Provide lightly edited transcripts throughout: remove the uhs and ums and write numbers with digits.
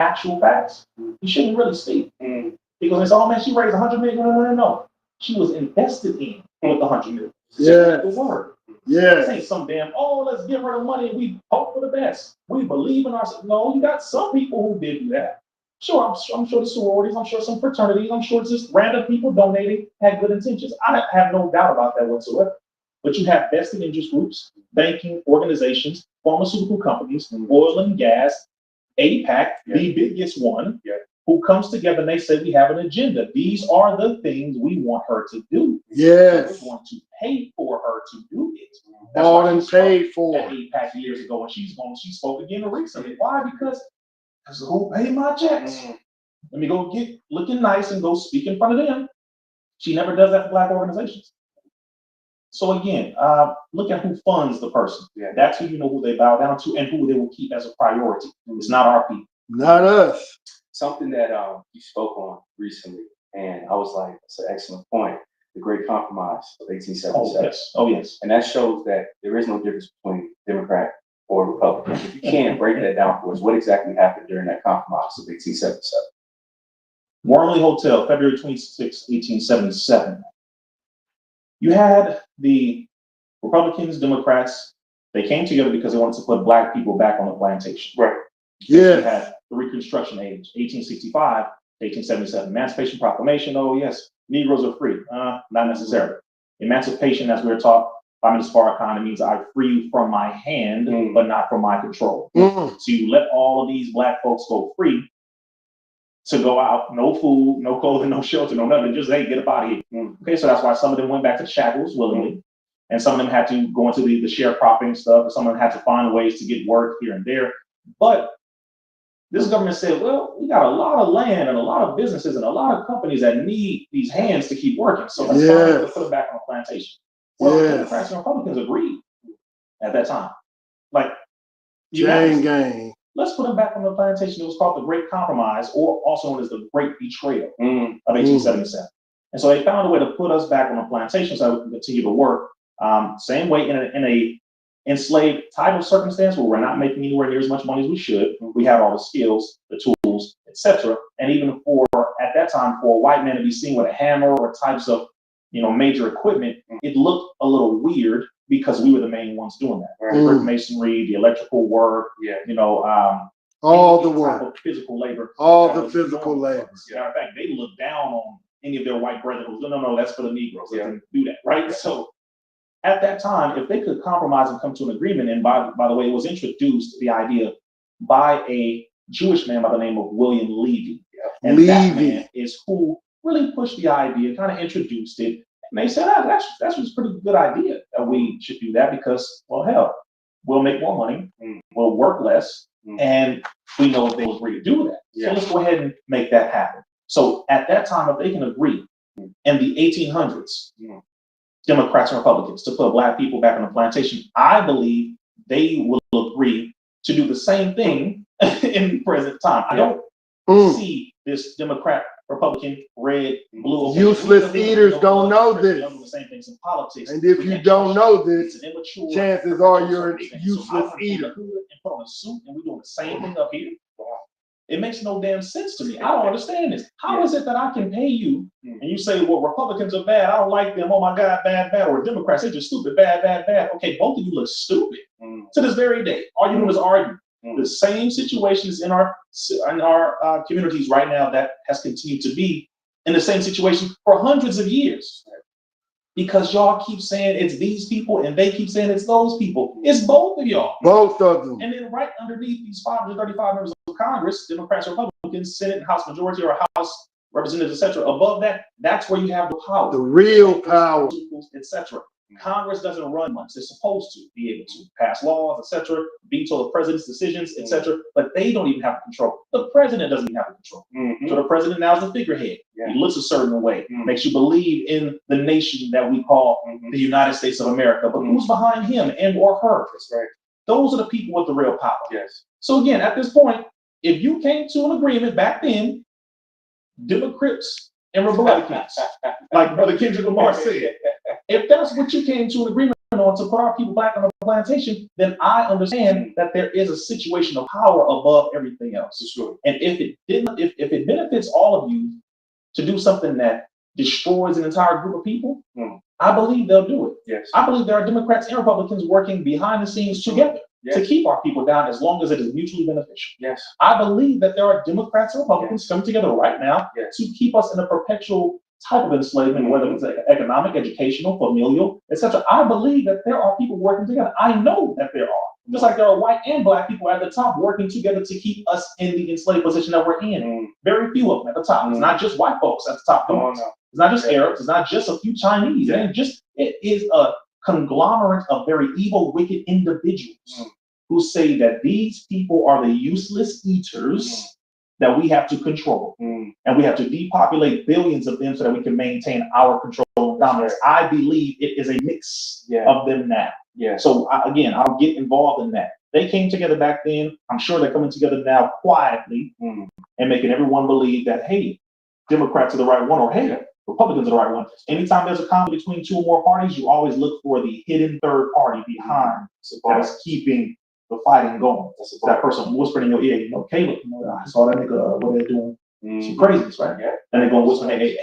actual facts, you shouldn't really speak. Because it's all, man, she raised 100 million. No. She was invested in with the 100 million. Yeah. The word. Yeah. This ain't some damn, let's give her the money and we hope for the best. We believe in ourselves. No, you got some people who did do that. Sure, I'm sure the sororities, I'm sure some fraternities, I'm sure just random people donating had good intentions. I have no doubt about that whatsoever. But you have vested interest groups, banking organizations, pharmaceutical companies, oil and gas, APAC, the biggest one, who comes together and they say we have an agenda. These are the things we want her to do. Yes. We're going to pay for her to do it. That's all and paid for. At APAC years ago, and she spoke again recently. Why? Because who paid my checks? Let me go get looking nice and go speak in front of them. She never does that for Black organizations. So again, look at who funds the person. That's who you know who they bow down to and who they will keep as a priority. It's not our people. Not us. Something that you spoke on recently, and I was like, it's an excellent point. The Great Compromise of 1877. Oh yes. And that shows that there is no difference between Democrat or Republican. If you can break that down for us, what exactly happened during that compromise of 1877? Wormley Hotel, February 26, 1877. You had the Republicans, Democrats, they came together because they wanted to put Black people back on the plantation. Right. Yeah. You had the Reconstruction age, 1865 to 1877. Emancipation Proclamation, oh yes, Negroes are free. Not necessarily. Emancipation, as we were taught by Mrs. Farrakhan, it means I free you from my hand, but not from my control. So you let all of these Black folks go free to go out, no food, no clothing, no shelter, no nothing, just, hey, get up out of here. Okay, so that's why some of them went back to shackles willingly. And some of them had to go into the sharecropping stuff, and some of them had to find ways to get work here and there. But this government said, well, we got a lot of land and a lot of businesses and a lot of companies that need these hands to keep working. So let's find to put them back on a plantation. Well, Democrats and Republicans agreed at that time. Like, Chain gang. Let's put them back on the plantation. It was called the Great Compromise, or also known as the Great Betrayal of 1877. And so they found a way to put us back on the plantation so that we can continue to work. Same way in a enslaved type of circumstance where we're not making anywhere near as much money as we should. We have all the skills, the tools, etc. And even for, at that time, for a white man to be seen with a hammer or types of, major equipment, it looked a little weird because we were the main ones doing that. The brick masonry, the electrical work, all the work, of physical labor, all the physical labor. Matter of fact, they looked down on any of their white brethren. No, that's for the Negroes. They can do that, right? So at that time, if they could compromise and come to an agreement, and by the way, it was introduced the idea by a Jewish man by the name of William Levy. And that man is who really pushed the idea, kind of introduced it. And they said, that's a pretty good idea that we should do that because, well, hell, we'll make more money, we'll work less, and we know they will agree to do that. So let's go ahead and make that happen. So at that time, if they can agree in the 1800s, Democrats and Republicans, to put Black people back on the plantation, I believe they will agree to do the same thing in present time. I don't see this Democrat, Republican, red, blue. Useless eaters don't know this. The same things in politics. And if you don't know this, chances are you're a useless eater. And put on a suit, and we're doing the same thing up here. It makes no damn sense to me. I don't understand this. How is it that I can pay you and you say, well, Republicans are bad, I don't like them, oh my God, bad, or Democrats, they're just stupid, bad. Okay, both of you look stupid to this very day. All you do is argue. The same situations in our communities right now that has continued to be in the same situation for hundreds of years. Because y'all keep saying it's these people and they keep saying it's those people. It's both of y'all. Both of them. And then right underneath these 535 members of Congress, Democrats, Republicans, Senate, and House majority, or House representatives, etc. Above that, that's where you have the power. The real power. Etc. Congress doesn't run much. They're supposed to be able to pass laws, etc., veto the president's decisions, etc., but they don't even have control. The president doesn't even have control. So the president now is the figurehead. He looks a certain way, makes you believe in the nation that we call the United States of America. But who's behind him and or her? That's right. Those are the people with the real power. Yes. So again, at this point, if you came to an agreement back then, Democrats and Republicans, like Brother Kendrick Lamar said, if that's what you came to an agreement on to put our people back on the plantation, then I understand that there is a situation of power above everything else. For sure. And if it benefits all of you to do something that destroys an entire group of people, I believe they'll do it. Yes. I believe there are Democrats and Republicans working behind the scenes together to keep our people down as long as it is mutually beneficial. Yes. I believe that there are Democrats and Republicans coming together right now to keep us in a perpetual type of enslavement, whether it's economic, educational, familial, etc. I believe that there are people working together. I know that there are. Just like there are white and black people at the top working together to keep us in the enslaved position that we're in. Very few of them at the top. It's not just white folks at the top. No. It's not just Arabs. It's not just a few Chinese. It is a conglomerate of very evil, wicked individuals who say that these people are the useless eaters that we have to control. And we have to depopulate billions of them so that we can maintain our control and dominance. I believe it is a mix of them now. So again, I'll get involved in that. They came together back then. I'm sure they're coming together now quietly and making everyone believe that, hey, Democrats are the right one, or hey, Republicans are the right one. Anytime there's a conflict between two or more parties, you always look for the hidden third party behind that is keeping the fighting going. That person whispering in your ear, Caleb, I saw that nigga, what they're doing. Some craziness, right? And they're going to whisper, hey,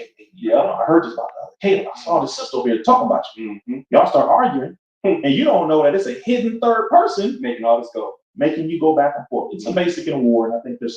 I heard this about Caleb. I saw the sister over here talking about you. Y'all start arguing, and you don't know that it's a hidden third person making all this go. Making you go back and forth. It's a basic in a war, and I think there's